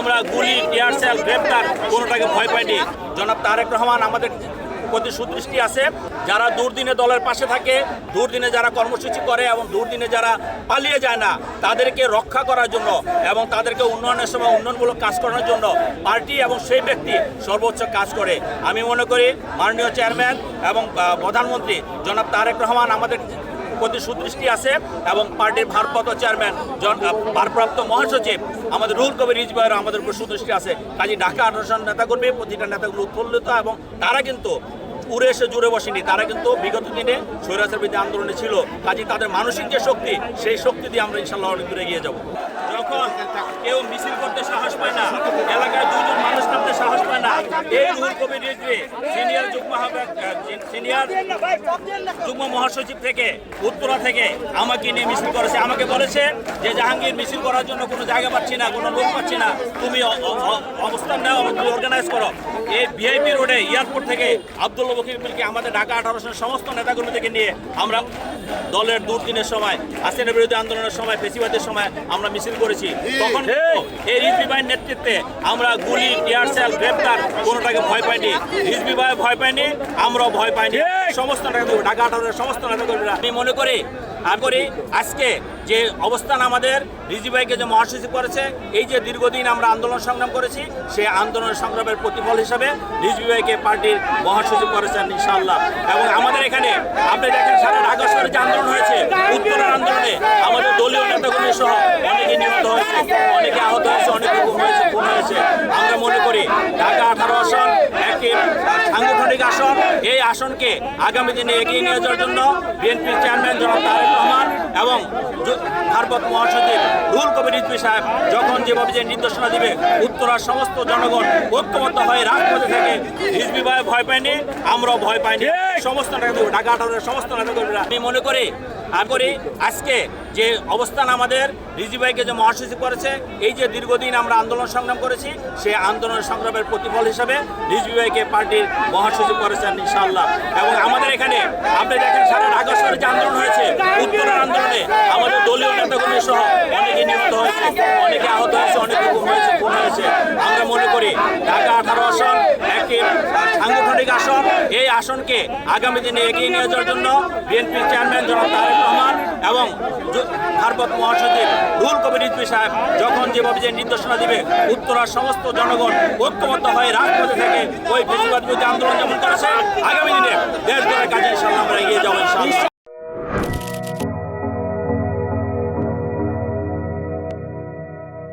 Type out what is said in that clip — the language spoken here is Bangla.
আমরা গুলি, টিয়ার সেল, গ্রেপ্তার কোনোটাকে ভয় পাইনি। জনাব তারেক রহমান আমাদের প্রতি সুদৃষ্টি আছে। যারা দুর্দিনে দলের পাশে থাকে, দুর্দিনে যারা কর্মসূচি করে এবং দুর্দিনে যারা পালিয়ে যায় না, তাদেরকে রক্ষা করার জন্য এবং তাদেরকে উন্নয়নের সময় উন্নয়নমূলক কাজ করার জন্য পার্টি এবং সেই ব্যক্তি সর্বোচ্চ কাজ করে। আমি মনে করি মাননীয় চেয়ারম্যান এবং প্রধানমন্ত্রী জনাব তারেক রহমান আমাদের প্রতি সুদৃষ্টি আছে এবং পার্টির ভারপ্রাপ্ত চেয়ারম্যান ভারপ্রাপ্ত মহাসচিব আমাদের রুহুল কবির রিজভী ভাইয়ের আমাদের উপর সুদৃষ্টি আছে। কাজী ঢাকা আন্দোলন নেতাকর্মী প্রতিটা নেতাগুলো উৎফুল্লিত এবং তারা কিন্তু উড়ে এসে জুড়ে বসেনি। তারা কিন্তু বিগত দিনে স্বৈরাচার বিরোধী আন্দোলনে ছিল। কাজী তাদের মানসিক যে শক্তি, সেই শক্তি দিয়ে আমরা ইনশাআল্লাহ অনেক দূরে এগিয়ে যাব। যখন কেউ মিছিল করতে সাহস পায় না, এলাকায় দুজন মানুষ নামতে সাহস পায় না, এই রুহুল কবির রিজভী সিনিয়র যুগ্ম মহাসচিব থেকে উত্তরা থেকে আমাকে নিয়ে মিছিল করেছে। আমাকে বলেছে যে জাহাঙ্গীর, মিছিল করার জন্য কোনো জায়গা পাচ্ছি না, কোনো লোক পাচ্ছি না, তুমি অবস্থান নাও, তুমি অর্গানাইজ করো। এই ভিআইপি রোডে এয়ারপোর্ট থেকে আব্দুল্লাহ বকিরকে আমাদের ঢাকা 18 সমস্ত নেতাকর্মী থেকে নিয়ে আমরা দলের দুর্দিনের সময়, হাসিনা বিরোধী আন্দোলনের সময়, ফেসিবাদের সময় আমরা মিছিল করেছি। তখন এই রিজভী ভাইয়ের নেতৃত্বে আমরা গুলি, টিয়ার সেল, গ্রেপ্তার কোনোটাকে ভয় পাইনি। রিজভী ভাই ভয় পাইনি, আমরাও ভয় পাইনি। সমস্ত ঢাকা 18 সমস্ত নেতাকর্মীরা আমি মনে করি আজকে যে অবস্থান আমাদের রিজভী ভাইকে যে মহাসচিব করেছে, এই যে দীর্ঘদিন আমরা আন্দোলন সংগ্রাম করেছি, সেই আন্দোলন সংগ্রামের প্রতিফল হিসাবে রিজভী ভাইকে পার্টির মহাসচিব করেছেন ইনশাআল্লাহ। এবং আমাদের এখানে আপনি দেখেন সারা ঢাকা শহরে যে আন্দোলন হয়েছে, উত্তরের আন্দোলনে আমাদের দলীয় নেতাকর্মী সহ অনেকে নিহত হয়েছে, অনেকে আহত হয়েছে, অনেকে খুন হয়েছে। আমরা মনে করি ঢাকা 18 আসন একটি সাংগঠনিক আসন। এই আসনকে আগামী দিনে এগিয়ে নিয়ে যাওয়ার জন্য বিএনপির চেয়ারম্যান জনাব তারেক রহমান এবং ভারপ্রাপ্ত মহাসচিব রুহুল কবির রিজভী সাহেব যখন যেভাবে যে নির্দেশনা দিবে, উত্তরার সমস্ত জনগণ ঐক্যবদ্ধ হয়ে রাজপথে থেকে রিজভী ভাই ভয় পায়নি, আমরাও ভয় পাইনি। সমস্ত ঢাকা 18 সমস্ত নেতাকর্মীরা আমি মনে করি আজকে যে অবস্থান আমাদের রিজভী ভাইকে যে মহাসচিব করেছে, এই যে দীর্ঘদিন আমরা আন্দোলন সংগ্রাম করেছি, সেই আন্দোলন সংগ্রামের প্রতিফল হিসাবে রিজভী ভাইকে পার্টির মহাসচিব করেছেন ইনশাআল্লাহ। এবং আমাদের এখানে আপনি দেখেন সারা ঢাকা শহরে যে আন্দোলন হয়েছে, উত্তরের আন্দোলনে আমাদের দলীয় নেতাকর্মী সহ অনেকে নিহত হয়েছে, অনেকে আহত হয়েছে, অনেকে খুন হয়েছে। আমরা মনে করি ঢাকা 18 আসন একটি সাংগঠনিক আসন। এই আসনকে আগামী দিনে এগিয়ে নিয়ে যাওয়ার জন্য বিএনপির চেয়ারম্যান জনাব তারেক রহমান এবং ভারপ্রাপ্ত মহাসচিব রুহুল কবির রিজভী সাহেব যখন যেভাবে যে নির্দেশনা দিবে, উত্তরার সমস্ত জনগণ ঐক্যবদ্ধ হয়ে রাজপথে থেকে ওই ফেসিবাদ বিরোধী আন্দোলন যেমন করেছে, আগামী দিনে দেশ গড়ার কাজে ইনশাআল্লাহ আমরা এগিয়ে যাবো ইনশাআল্লাহ।